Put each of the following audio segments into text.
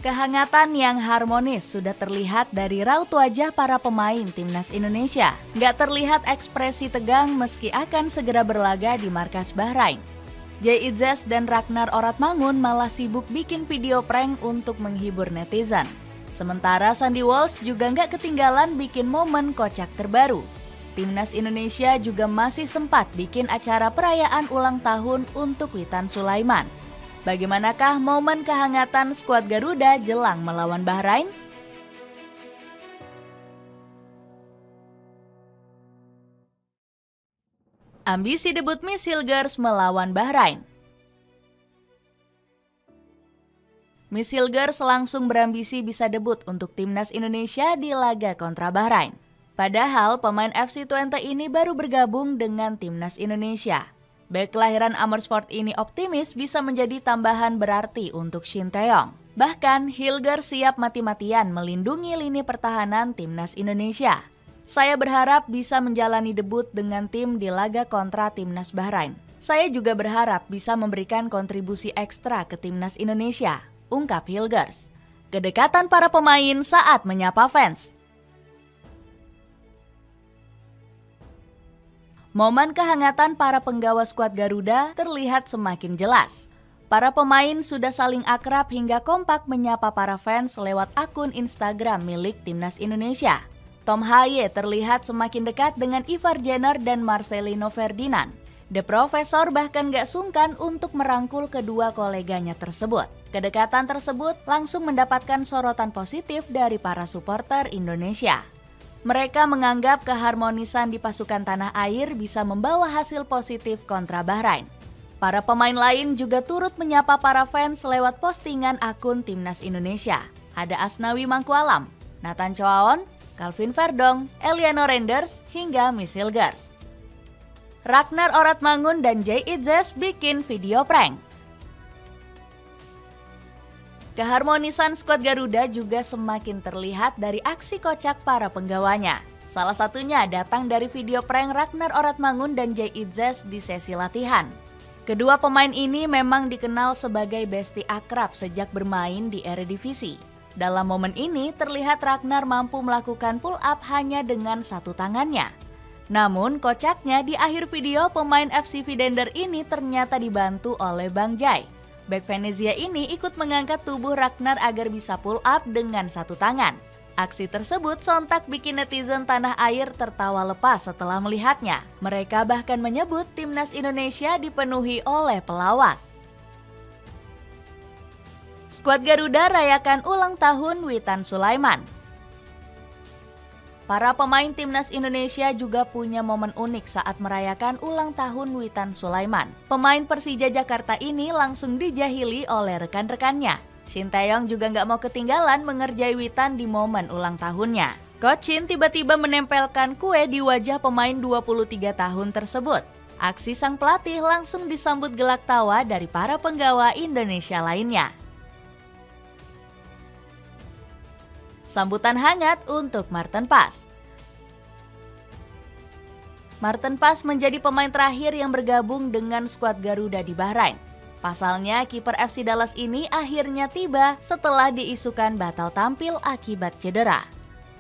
Kehangatan yang harmonis sudah terlihat dari raut wajah para pemain timnas Indonesia. Nggak terlihat ekspresi tegang meski akan segera berlaga di markas Bahrain. Jay Itzes dan Ragnar Oratmangun malah sibuk bikin video prank untuk menghibur netizen. Sementara Sandy Walsh juga nggak ketinggalan bikin momen kocak terbaru. Timnas Indonesia juga masih sempat bikin acara perayaan ulang tahun untuk Witan Sulaiman. Bagaimanakah momen kehangatan skuad Garuda jelang melawan Bahrain? Ambisi debut Miss Hilgers melawan Bahrain. Miss Hilgers langsung berambisi bisa debut untuk timnas Indonesia di laga kontra Bahrain. Padahal pemain FC Twente ini baru bergabung dengan timnas Indonesia. Bek kelahiran Amersfoort ini optimis bisa menjadi tambahan berarti untuk Shin Tae-yong. Bahkan Hilgers siap mati-matian melindungi lini pertahanan timnas Indonesia. Saya berharap bisa menjalani debut dengan tim di laga kontra timnas Bahrain. Saya juga berharap bisa memberikan kontribusi ekstra ke timnas Indonesia, ungkap Hilgers. Kedekatan para pemain saat menyapa fans. Momen kehangatan para penggawa skuad Garuda terlihat semakin jelas. Para pemain sudah saling akrab hingga kompak menyapa para fans lewat akun Instagram milik timnas Indonesia. Tom Haye terlihat semakin dekat dengan Ivar Jenner dan Marcelino Ferdinand. The Professor bahkan gak sungkan untuk merangkul kedua koleganya tersebut. Kedekatan tersebut langsung mendapatkan sorotan positif dari para supporter Indonesia. Mereka menganggap keharmonisan di pasukan tanah air bisa membawa hasil positif kontra Bahrain. Para pemain lain juga turut menyapa para fans lewat postingan akun timnas Indonesia. Ada Asnawi Mangkualam, Nathan Choaon, Calvin Verdong, Eliano Renders, hingga Miss Hilgers. Ragnar Oratmangun dan Jay Itzes bikin video prank. Keharmonisan skuad Garuda juga semakin terlihat dari aksi kocak para penggawanya. Salah satunya datang dari video prank Ragnar Oratmangun dan Jay Itzes di sesi latihan. Kedua pemain ini memang dikenal sebagai besti akrab sejak bermain di Eredivisie. Dalam momen ini terlihat Ragnar mampu melakukan pull up hanya dengan satu tangannya. Namun kocaknya di akhir video pemain FC Vidender ini ternyata dibantu oleh Bang Jai. Bek Venezia ini ikut mengangkat tubuh Ragnar agar bisa pull up dengan satu tangan. Aksi tersebut sontak bikin netizen tanah air tertawa lepas setelah melihatnya. Mereka bahkan menyebut timnas Indonesia dipenuhi oleh pelawak. Skuad Garuda rayakan ulang tahun Witan Sulaiman. Para pemain timnas Indonesia juga punya momen unik saat merayakan ulang tahun Witan Sulaiman. Pemain Persija Jakarta ini langsung dijahili oleh rekan-rekannya. Shin Tae-yong juga nggak mau ketinggalan mengerjai Witan di momen ulang tahunnya. Coach Shin tiba-tiba menempelkan kue di wajah pemain 23 tahun tersebut. Aksi sang pelatih langsung disambut gelak tawa dari para penggawa Indonesia lainnya. Sambutan hangat untuk Maarten Pas. Maarten Pas menjadi pemain terakhir yang bergabung dengan skuad Garuda di Bahrain. Pasalnya, kiper FC Dallas ini akhirnya tiba setelah diisukan batal tampil akibat cedera.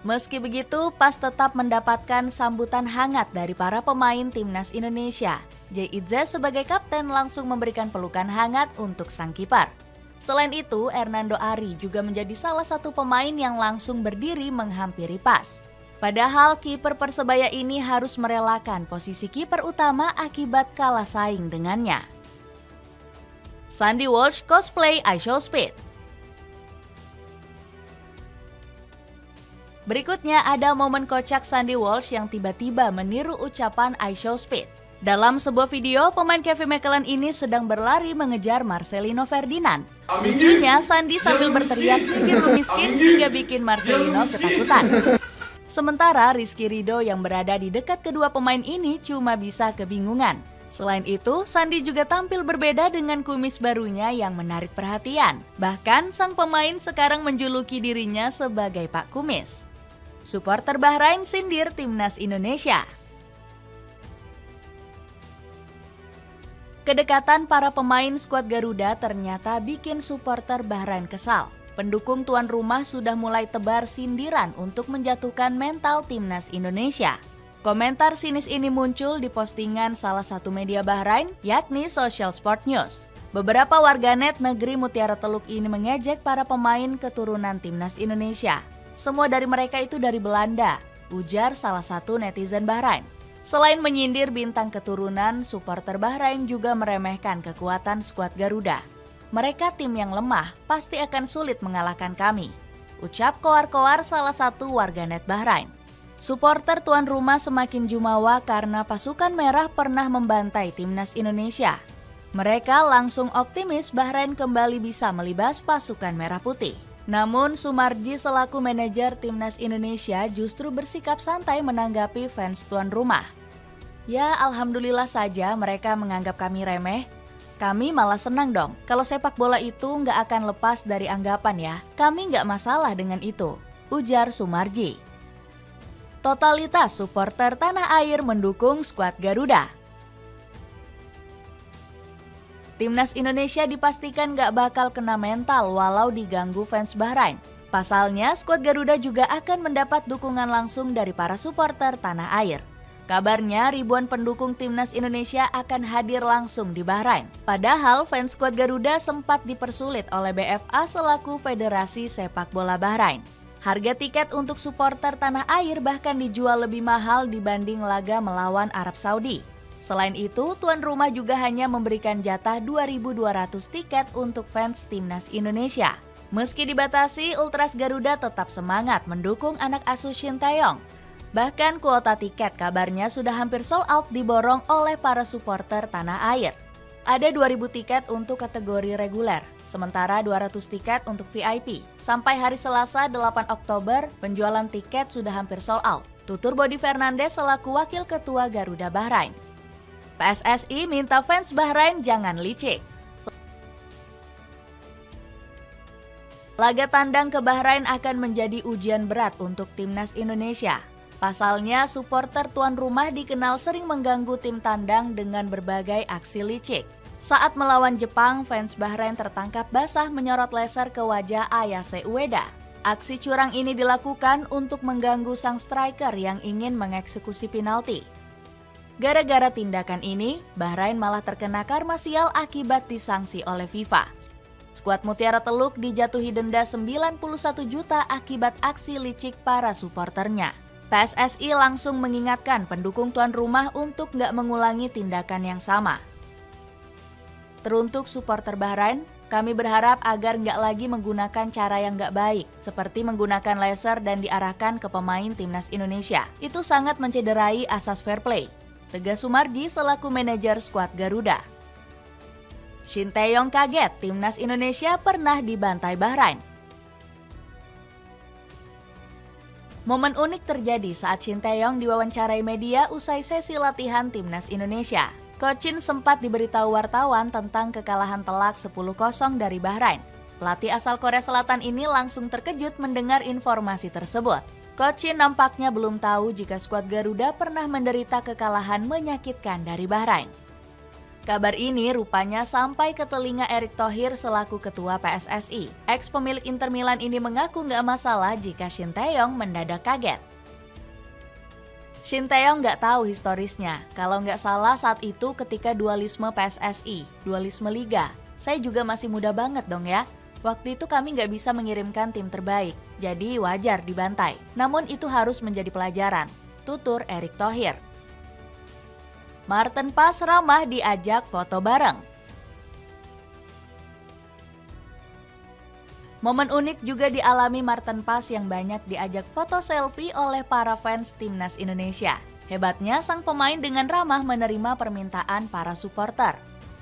Meski begitu, Pas tetap mendapatkan sambutan hangat dari para pemain timnas Indonesia. Jay Itzes sebagai kapten langsung memberikan pelukan hangat untuk sang kiper. Selain itu, Hernando Ari juga menjadi salah satu pemain yang langsung berdiri menghampiri Pas. Padahal kiper Persebaya ini harus merelakan posisi kiper utama akibat kalah saing dengannya. Sandy Walsh cosplay iShowSpeed. Berikutnya ada momen kocak Sandy Walsh yang tiba-tiba meniru ucapan iShowSpeed. Dalam sebuah video, pemain Kevin McClellan ini sedang berlari mengejar Marcelino Ferdinand. Lucunya, Sandy sambil berteriak "Minggir lu miskin" hingga bikin Marcelino ketakutan. Sementara Rizky Ridho yang berada di dekat kedua pemain ini cuma bisa kebingungan. Selain itu, Sandy juga tampil berbeda dengan kumis barunya yang menarik perhatian. Bahkan, sang pemain sekarang menjuluki dirinya sebagai Pak Kumis. Supporter Bahrain sindir timnas Indonesia. Kedekatan para pemain skuad Garuda ternyata bikin supporter Bahrain kesal. pendukung tuan rumah sudah mulai tebar sindiran untuk menjatuhkan mental timnas Indonesia. Komentar sinis ini muncul di postingan salah satu media Bahrain, yakni Social Sport News. Beberapa warganet negeri Mutiara Teluk ini mengejek para pemain keturunan timnas Indonesia. Semua dari mereka itu dari Belanda, ujar salah satu netizen Bahrain. Selain menyindir bintang keturunan, supporter Bahrain juga meremehkan kekuatan skuad Garuda. Mereka tim yang lemah, pasti akan sulit mengalahkan kami, ucap koar-koar salah satu warganet Bahrain. Supporter tuan rumah semakin jumawa karena pasukan merah pernah membantai timnas Indonesia. Mereka langsung optimis Bahrain kembali bisa melibas pasukan merah putih. Namun Sumarji selaku manajer timnas Indonesia justru bersikap santai menanggapi fans tuan rumah. Ya, alhamdulillah saja mereka menganggap kami remeh. Kami malah senang dong, kalau sepak bola itu nggak akan lepas dari anggapan ya. Kami nggak masalah dengan itu, ujar Sumarji. Totalitas supporter tanah air mendukung skuad Garuda. Timnas Indonesia dipastikan gak bakal kena mental walau diganggu fans Bahrain. Pasalnya, skuad Garuda juga akan mendapat dukungan langsung dari para supporter tanah air. Kabarnya, ribuan pendukung timnas Indonesia akan hadir langsung di Bahrain. Padahal, fans skuad Garuda sempat dipersulit oleh BFA selaku Federasi Sepak Bola Bahrain. Harga tiket untuk supporter tanah air bahkan dijual lebih mahal dibanding laga melawan Arab Saudi. Selain itu, tuan rumah juga hanya memberikan jatah 2.200 tiket untuk fans timnas Indonesia. Meski dibatasi, Ultras Garuda tetap semangat mendukung anak asuh Shin Tae-yong. Bahkan kuota tiket kabarnya sudah hampir sold out diborong oleh para supporter tanah air. Ada 2.000 tiket untuk kategori reguler, sementara 200 tiket untuk VIP. Sampai hari Selasa 8 Oktober, penjualan tiket sudah hampir sold out. Tutur Bodi Fernandes selaku Wakil Ketua Garuda Bahrain. PSSI minta fans Bahrain jangan licik. Laga tandang ke Bahrain akan menjadi ujian berat untuk timnas Indonesia. Pasalnya, supporter tuan rumah dikenal sering mengganggu tim tandang dengan berbagai aksi licik. Saat melawan Jepang, fans Bahrain tertangkap basah menyorot laser ke wajah Ayase Ueda. Aksi curang ini dilakukan untuk mengganggu sang striker yang ingin mengeksekusi penalti. Gara-gara tindakan ini, Bahrain malah terkena karma sial akibat disanksi oleh FIFA. Skuad Mutiara Teluk dijatuhi denda 91 juta akibat aksi licik para supporternya. PSSI langsung mengingatkan pendukung tuan rumah untuk nggak mengulangi tindakan yang sama. Teruntuk supporter Bahrain, kami berharap agar nggak lagi menggunakan cara yang nggak baik, seperti menggunakan laser dan diarahkan ke pemain timnas Indonesia. Itu sangat mencederai asas fair play, tegas Sumarji selaku manajer skuad Garuda. Shin Tae-yong kaget timnas Indonesia pernah dibantai Bahrain. Momen unik terjadi saat Shin Tae-yong diwawancarai media usai sesi latihan timnas Indonesia. Coach Shin sempat diberitahu wartawan tentang kekalahan telak 10-0 dari Bahrain. Pelatih asal Korea Selatan ini langsung terkejut mendengar informasi tersebut. Coach Shin nampaknya belum tahu jika skuad Garuda pernah menderita kekalahan menyakitkan dari Bahrain. Kabar ini rupanya sampai ke telinga Erick Thohir selaku ketua PSSI. Ex-pemilik Inter Milan ini mengaku nggak masalah jika Shin Tae-yong mendadak kaget. Shin Tae-yong nggak tahu historisnya. Kalau nggak salah saat itu ketika dualisme PSSI, dualisme Liga. Saya juga masih muda banget dong ya. Waktu itu kami nggak bisa mengirimkan tim terbaik, jadi wajar dibantai. Namun itu harus menjadi pelajaran, tutur Erick Thohir. Marten Paes ramah diajak foto bareng. Momen unik juga dialami Marten Paes yang banyak diajak foto selfie oleh para fans timnas Indonesia. Hebatnya sang pemain dengan ramah menerima permintaan para supporter.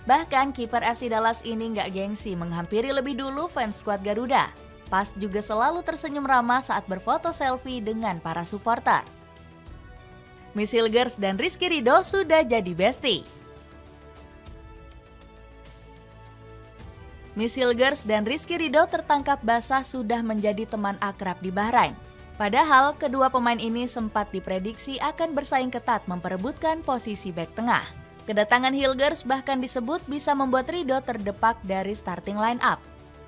Bahkan kiper FC Dallas ini nggak gengsi menghampiri lebih dulu fans skuad Garuda. Paes juga selalu tersenyum ramah saat berfoto selfie dengan para supporter. Miss Hilgers dan Rizky Ridho sudah jadi bestie. Miss Hilgers dan Rizky Ridho tertangkap basah sudah menjadi teman akrab di Bahrain. Padahal kedua pemain ini sempat diprediksi akan bersaing ketat memperebutkan posisi bek tengah. Kedatangan Hilgers bahkan disebut bisa membuat Ridho terdepak dari starting line up.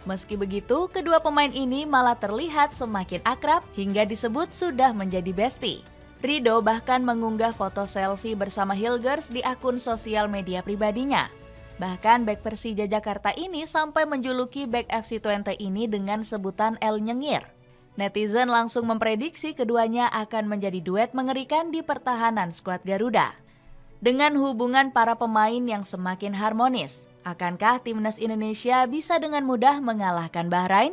Meski begitu, kedua pemain ini malah terlihat semakin akrab hingga disebut sudah menjadi bestie. Ridho bahkan mengunggah foto selfie bersama Hilgers di akun sosial media pribadinya. Bahkan bek Persija Jakarta ini sampai menjuluki bek FC Twente ini dengan sebutan El Nyengir. Netizen langsung memprediksi keduanya akan menjadi duet mengerikan di pertahanan skuad Garuda. Dengan hubungan para pemain yang semakin harmonis, akankah timnas Indonesia bisa dengan mudah mengalahkan Bahrain?